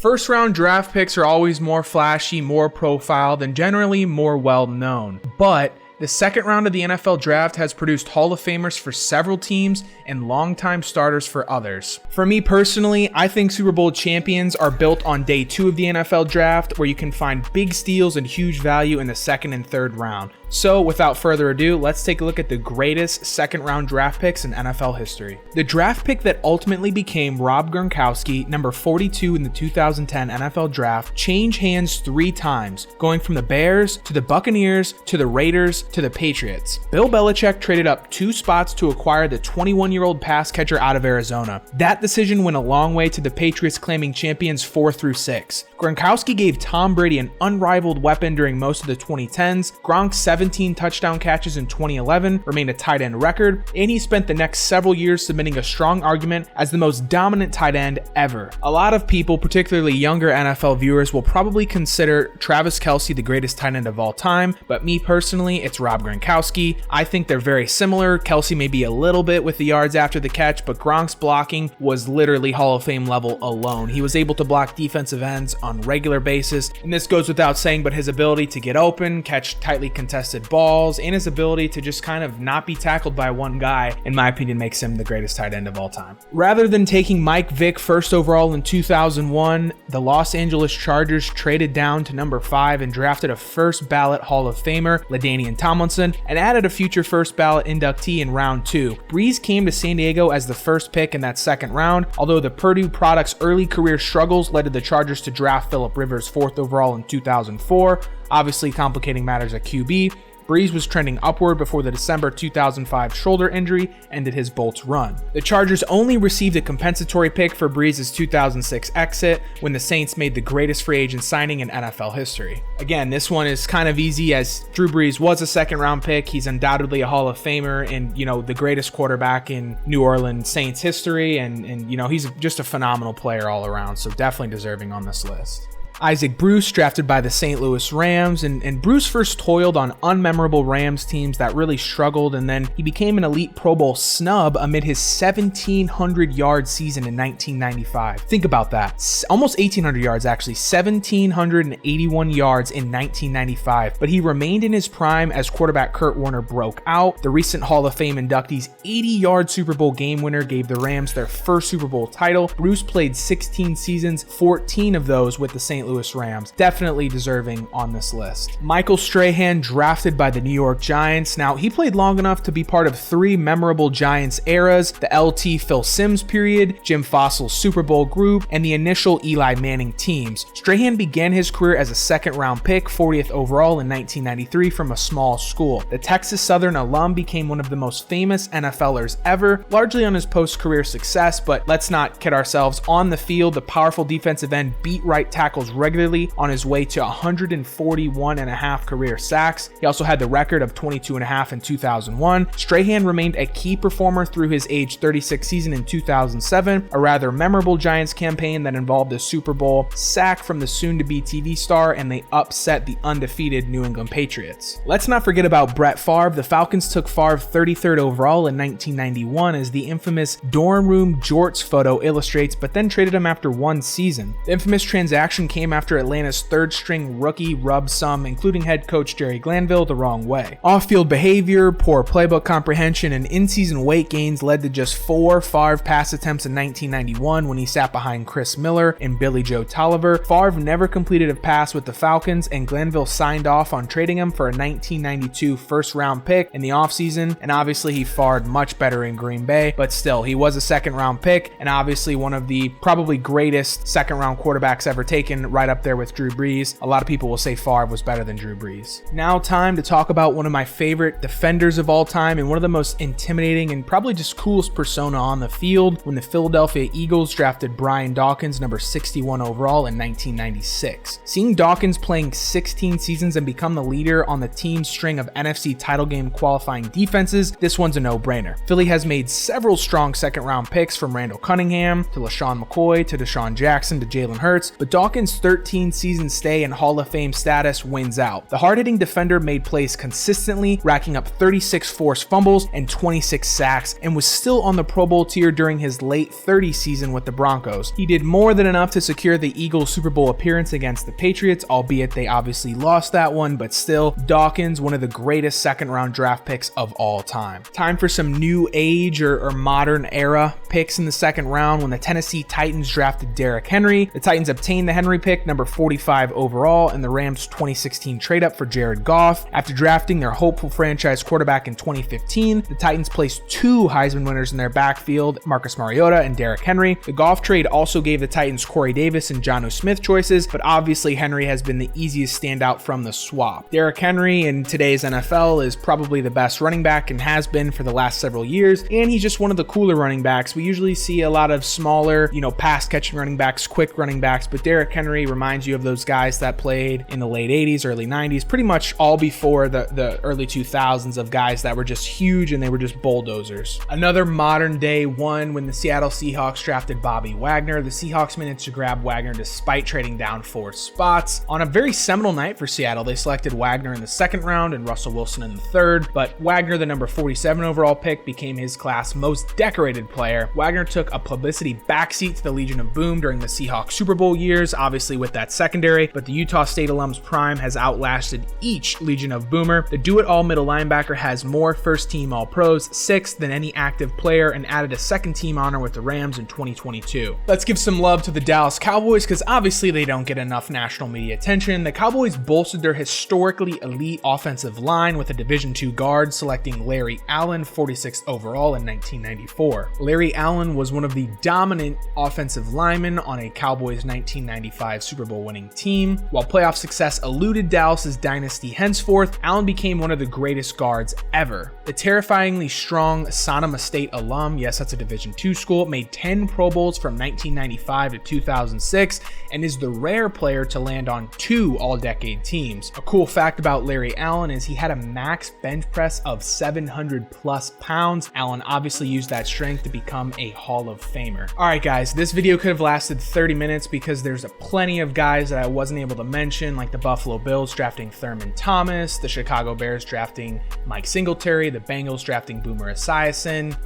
First round draft picks are always more flashy, more profile, and generally more well known. But the second round of the NFL draft has produced Hall of Famers for several teams and longtime starters for others. For me personally, I think Super Bowl champions are built on day 2 of the NFL draft, where you can find big steals and huge value in the second and third round. So without further ado, let's take a look at the greatest second round draft picks in NFL history. The draft pick that ultimately became Rob Gronkowski, number 42 in the 2010 NFL draft, changed hands 3 times, going from the Bears to the Buccaneers to the Raiders to the Patriots. Bill Belichick traded up 2 spots to acquire the 21-year-old pass catcher out of Arizona. That decision went a long way to the Patriots claiming champions 4 through 6. Gronkowski gave Tom Brady an unrivaled weapon during most of the 2010s. Gronk's 17 touchdown catches in 2011 remained a tight end record, and he spent the next several years submitting a strong argument as the most dominant tight end ever. A lot of people, particularly younger NFL viewers, will probably consider Travis Kelce the greatest tight end of all time, but me personally, it's Rob Gronkowski. I think they're very similar. Kelce may be a little bit with the yards after the catch, but Gronk's blocking was literally Hall of Fame level alone. He was able to block defensive ends on a regular basis, and this goes without saying, but his ability to get open, catch tightly contested balls, and his ability to just kind of not be tackled by one guy, in my opinion, makes him the greatest tight end of all time. Rather than taking Mike Vick first overall in 2001, the Los Angeles Chargers traded down to number 5 and drafted a first ballot Hall of Famer, LaDainian Tomlinson, and added a future first ballot inductee in round 2. Brees came to San Diego as the first pick in that second round, although the Purdue product's early career struggles led to the Chargers to draft Phillip Rivers 4th overall in 2004, obviously complicating matters at QB. Brees was trending upward before the December 2005 shoulder injury ended his Bolts run. The Chargers only received a compensatory pick for Brees' 2006 exit when the Saints made the greatest free agent signing in NFL history. Again, this one is kind of easy as Drew Brees was a second round pick. He's undoubtedly a Hall of Famer and, the greatest quarterback in New Orleans Saints history. And he's just a phenomenal player all around. So definitely deserving on this list. Issac Bruce, drafted by the St. Louis Rams, and Bruce first toiled on unmemorable Rams teams that really struggled, and then he became an elite Pro Bowl snub amid his 1,700-yard season in 1995. Think about that. Almost 1,800 yards, actually. 1,781 yards in 1995. But he remained in his prime as quarterback Kurt Warner broke out. The recent Hall of Fame inductee's 80-yard Super Bowl game winner gave the Rams their first Super Bowl title. Bruce played 16 seasons, 14 of those with the St. Louis Rams, definitely deserving on this list. Michael Strahan, drafted by the New York Giants. Now, he played long enough to be part of 3 memorable Giants eras: the LT Phil Simms period, Jim Fossil's Super Bowl group, and the initial Eli Manning teams. Strahan began his career as a second-round pick, 40th overall in 1993 from a small school. The Texas Southern alum became one of the most famous NFLers ever, largely on his post-career success, but let's not kid ourselves. On the field, the powerful defensive end beat right tackles regularly on his way to 141.5 career sacks. He also had the record of 22.5 in 2001. Strahan remained a key performer through his age 36 season in 2007, a rather memorable Giants campaign that involved a Super Bowl sack from the soon-to-be TV star, and they upset the undefeated New England Patriots. Let's not forget about Brett Favre. The Falcons took Favre 33rd overall in 1991, as the infamous dorm room jorts photo illustrates, but then traded him after 1 season. The infamous transaction came after Atlanta's third-string rookie rubbed some, including head coach Jerry Glanville, the wrong way. Off-field behavior, poor playbook comprehension, and in-season weight gains led to just 4 Favre pass attempts in 1991 when he sat behind Chris Miller and Billy Joe Tolliver. Favre never completed a pass with the Falcons, and Glanville signed off on trading him for a 1992 first-round pick in the offseason, and obviously he fared much better in Green Bay, but still, he was a second-round pick, and obviously one of the probably greatest second-round quarterbacks ever taken, right up there with Drew Brees. A lot of people will say Favre was better than Drew Brees. Now time to talk about one of my favorite defenders of all time and one of the most intimidating and probably just coolest persona on the field, when the Philadelphia Eagles drafted Brian Dawkins, number 61 overall in 1996. Seeing Dawkins playing 16 seasons and become the leader on the team's string of NFC title game qualifying defenses, this one's a no-brainer. Philly has made several strong second-round picks, from Randall Cunningham to LaShawn McCoy to Deshaun Jackson to Jalen Hurts, but Dawkins' 13 season stay in Hall of Fame status wins out. The hard-hitting defender made plays consistently, racking up 36 forced fumbles and 26 sacks, and was still on the Pro Bowl tier during his late 30s season with the Broncos. He did more than enough to secure the Eagles' Super Bowl appearance against the Patriots, albeit they obviously lost that one, but still, Dawkins, one of the greatest second-round draft picks of all time. Time for some new age or modern era picks in the second round when the Tennessee Titans drafted Derrick Henry. The Titans obtained the Henry pick, number 45 overall, in the Rams' 2016 trade-up for Jared Goff. After drafting their hopeful franchise quarterback in 2015, the Titans placed two Heisman winners in their backfield, Marcus Mariota and Derrick Henry. The Goff trade also gave the Titans Corey Davis and Jonnu Smith choices, but obviously Henry has been the easiest standout from the swap. Derrick Henry in today's NFL is probably the best running back and has been for the last several years, and he's just one of the cooler running backs. We usually see a lot of smaller, pass-catching running backs, quick running backs, but Derrick Henry reminds you of those guys that played in the late 80s, early 90s, pretty much all before the early 2000s, of guys that were just huge and they were just bulldozers. Another modern day one when the Seattle Seahawks drafted Bobby Wagner. The Seahawks managed to grab Wagner despite trading down 4 spots. On a very seminal night for Seattle, they selected Wagner in the second round and Russell Wilson in the third, but Wagner, the number 47 overall pick, became his class' most decorated player. Wagner took a publicity backseat to the Legion of Boom during the Seahawks Super Bowl years, obviously with that secondary, but the Utah State alum's prime has outlasted each Legion of Boomer. The do-it-all middle linebacker has more first-team All-Pros, 6 than any active player, and added a second-team honor with the Rams in 2022. Let's give some love to the Dallas Cowboys because obviously they don't get enough national media attention. The Cowboys bolstered their historically elite offensive line with a Division II guard, selecting Larry Allen, 46th overall in 1994. Larry Allen was one of the dominant offensive linemen on a Cowboys 1995 Super Bowl winning team. While playoff success eluded Dallas's dynasty henceforth, Allen became one of the greatest guards ever. The terrifyingly strong Sonoma State alum, yes, that's a Division II school, made 10 Pro Bowls from 1995 to 2006 and is the rare player to land on 2 all-decade teams. A cool fact about Larry Allen is he had a max bench press of 700 plus pounds. Allen obviously used that strength to become a Hall of Famer. All right, guys, this video could have lasted 30 minutes because there's plenty of guys that I wasn't able to mention, like the Buffalo Bills drafting Thurman Thomas, the Chicago Bears drafting Mike Singletary, the Bengals drafting Boomer Esiason.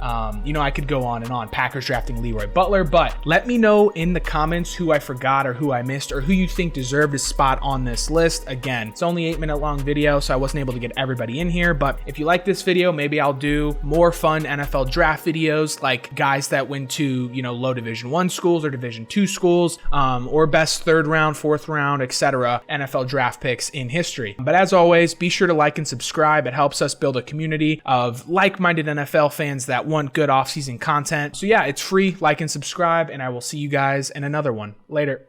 I could go on and on. Packers drafting Leroy Butler, but let me know in the comments who I forgot or who I missed or who you think deserved a spot on this list. Again, it's only 8-minute long video, so I wasn't able to get everybody in here, but if you like this video, maybe I'll do more fun NFL draft videos, like guys that went to, low Division I schools or Division II schools, or best 3rd round, 4th round, etc. NFL draft picks in history. But as always, be sure to like and subscribe. It helps us build a community of like-minded NFL fans that want good off-season content. So yeah, it's free. Like and subscribe, and I will see you guys in another one. Later.